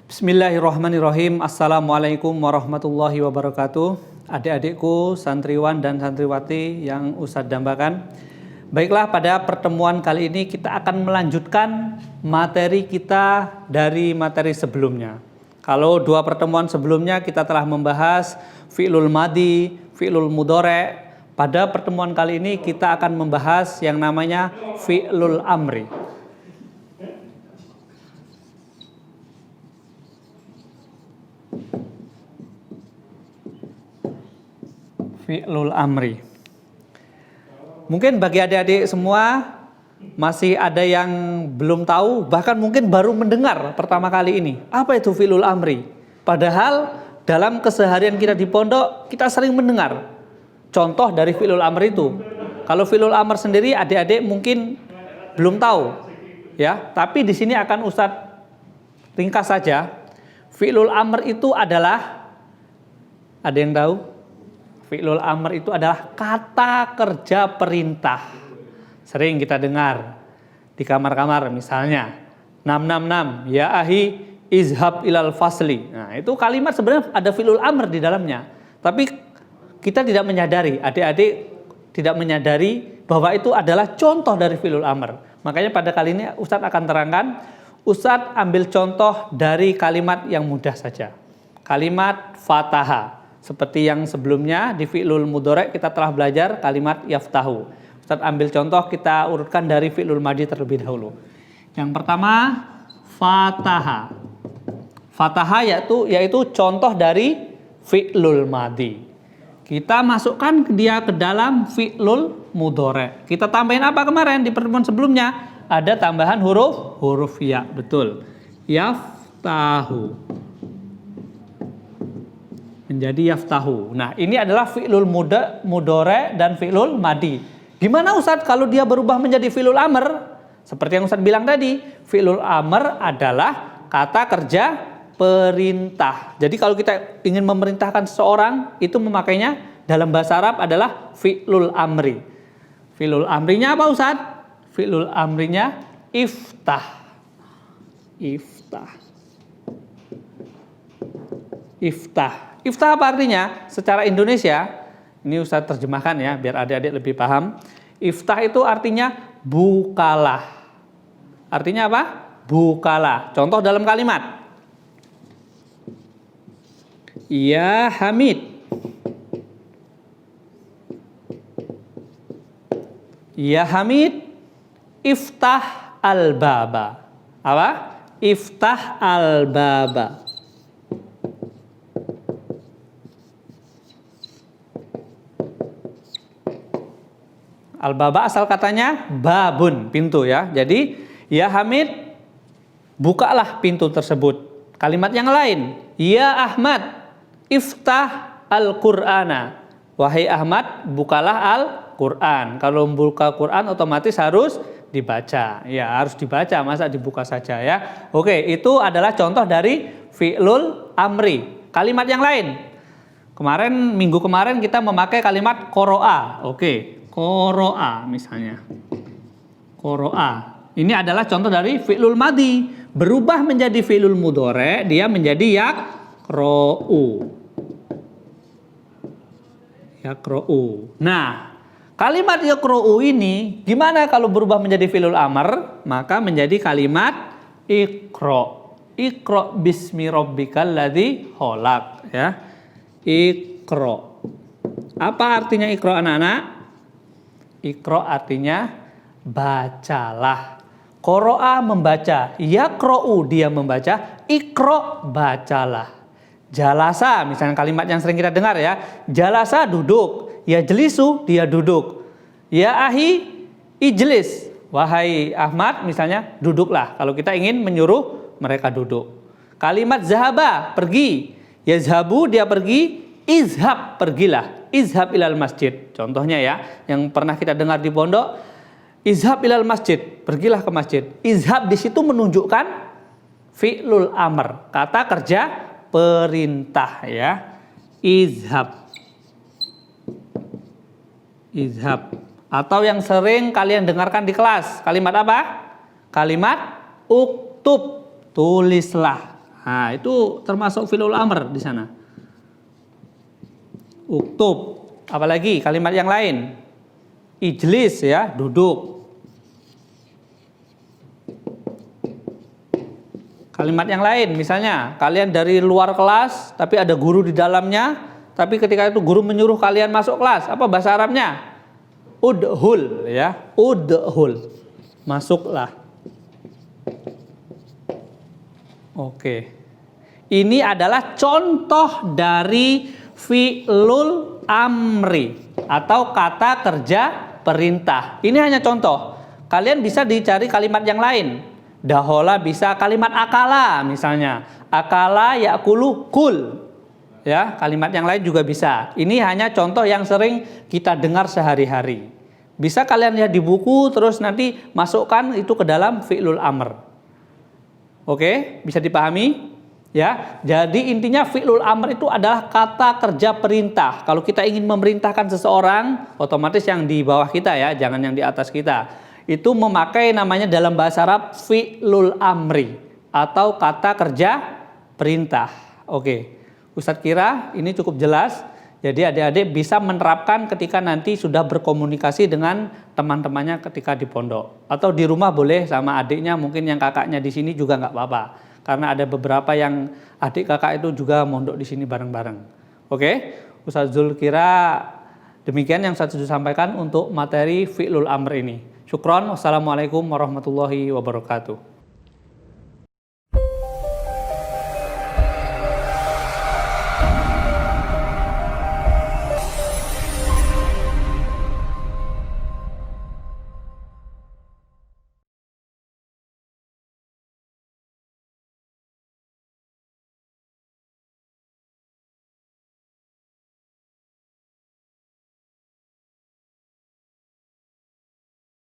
Bismillahirrahmanirrahim. Assalamualaikum warahmatullahi wabarakatuh. Adik-adikku, santriwan dan santriwati yang Ustadz dambakan. Baiklah, pada pertemuan kali ini kita akan melanjutkan materi kita dari materi sebelumnya. Kalau dua pertemuan sebelumnya kita telah membahas fi'lul madi, fi'lul mudhari'. Pada pertemuan kali ini kita akan membahas yang namanya fi'lul amri. Fi'lul amri. Mungkin bagi adik-adik semua masih ada yang belum tahu, bahkan mungkin baru mendengar pertama kali ini. Apa itu fi'lul amri? Padahal dalam keseharian kita di pondok kita sering mendengar contoh dari fi'lul amri itu. Kalau fi'lul amr sendiri adik-adik mungkin belum tahu, ya. Tapi di sini akan Ustadz ringkas saja. Fi'lul amr itu adalah, ada yang tahu? Fi'lul amr itu adalah kata kerja perintah. Sering kita dengar di kamar-kamar misalnya 666 ya ahi izhab ilal fasli. Nah, itu kalimat sebenarnya ada fi'lul amr di dalamnya. Tapi kita tidak menyadari, adik-adik tidak menyadari bahwa itu adalah contoh dari fi'lul amr. Makanya pada kali ini Ustadz akan terangkan, Ustadz ambil contoh dari kalimat yang mudah saja. Kalimat fataha. Seperti yang sebelumnya di fi'lul mudhari' kita telah belajar kalimat yaftahu. Ustadz ambil contoh, kita urutkan dari fi'lul madi terlebih dahulu. Yang pertama fataha. Fataha yaitu contoh dari fi'lul madi. Kita masukkan dia ke dalam fi'lul mudhari'. Kita tambahin apa kemarin di pertemuan sebelumnya? Ada tambahan huruf ya, betul. Yaftahu. Menjadi yaftahu. Nah, ini adalah fi'lul mudhari' dan fi'lul madi. Gimana Ustadz kalau dia berubah menjadi fi'lul amr? Seperti yang Ustadz bilang tadi, fi'lul amr adalah kata kerja perintah. Jadi kalau kita ingin memerintahkan seseorang, itu memakainya dalam bahasa Arab adalah fi'lul amri. Fi'lul amrinya apa Ustadz? Fi'lul amrinya iftah. Iftah. Iftah. Iftah apa artinya? Secara Indonesia, ini Ustadz terjemahkan ya, biar adik-adik lebih paham. Iftah itu artinya bukalah. Artinya apa? Bukalah. Contoh dalam kalimat. Ya Hamid. Ya Hamid, iftah al-baba. Apa? Iftah al-baba. Al-baba asal katanya babun, pintu ya. Jadi ya Hamid, bukalah pintu tersebut. Kalimat yang lain, ya Ahmad, iftah al-Qur'ana. Wahai Ahmad, bukalah Al-Qur'an. Kalau membuka Quran otomatis harus dibaca. Ya, harus dibaca, masa dibuka saja ya. Oke, itu adalah contoh dari fi'lul amri. Kalimat yang lain. Minggu kemarin kita memakai kalimat qoro'a. Oke. Qoro'a misalnya. Qoro'a. Ini adalah contoh dari fi'lul madi. Berubah menjadi fi'lul mudhari', dia menjadi yaqro'u. Yaqro'u. Nah, kalimat yaqro'u ini gimana kalau berubah menjadi fi'lul amr? Maka menjadi kalimat iqro'. Iqro' bismi rabbikal ladzi khalaq ya. Iqro'. Apa artinya iqro' anak-anak? Iqro' artinya bacalah. Qoro'a membaca. Yaqro'u dia membaca. Iqro' bacalah. Jalasa misalnya kalimat yang sering kita dengar ya. Jalasa duduk. Ya jelisu dia duduk. Ya ahi ijlis. Wahai Ahmad misalnya duduklah. Kalau kita ingin menyuruh mereka duduk. Kalimat zahaba pergi. Ya zahabu dia pergi. Izhab pergilah. Izhab ilal masjid. Contohnya ya, yang pernah kita dengar di pondok, izhab ilal masjid, pergilah ke masjid. Izhab di situ menunjukkan fi'lul amr, kata kerja perintah ya. Izhab. Izhab. Atau yang sering kalian dengarkan di kelas, kalimat apa? Kalimat uktub, tulislah. Nah, itu termasuk fi'lul amr di sana. Uktub. Apalagi kalimat yang lain? Ijlis ya, duduk. Kalimat yang lain, misalnya kalian dari luar kelas, tapi ada guru di dalamnya, tapi ketika itu guru menyuruh kalian masuk kelas, apa bahasa Arabnya? Udhul ya, udhul. Masuklah. Oke. Ini adalah contoh dari fi'lul amri atau kata kerja perintah. Ini hanya contoh. Kalian bisa dicari kalimat yang lain. Dahola bisa kalimat akala misalnya. Akala yakulu kul. Ya, kalimat yang lain juga bisa. Ini hanya contoh yang sering kita dengar sehari-hari. Bisa kalian lihat di buku terus nanti masukkan itu ke dalam fi'lul amr. Oke, bisa dipahami? Ya, jadi intinya fi'lul amr itu adalah kata kerja perintah. Kalau kita ingin memerintahkan seseorang, otomatis yang di bawah kita ya, jangan yang di atas kita. Itu memakai namanya dalam bahasa Arab fi'lul amri atau kata kerja perintah. Oke, Ustadz kira ini cukup jelas. Jadi adik-adik bisa menerapkan ketika nanti sudah berkomunikasi dengan teman-temannya ketika di pondok. Atau di rumah boleh sama adiknya, mungkin yang kakaknya di sini juga nggak apa-apa. Karena ada beberapa yang adik kakak itu juga mondok di sini bareng-bareng. Oke, Ustadz Zul kira demikian yang saya sudah sampaikan untuk materi fi'lul amr ini. Syukron, wassalamualaikum warahmatullahi wabarakatuh.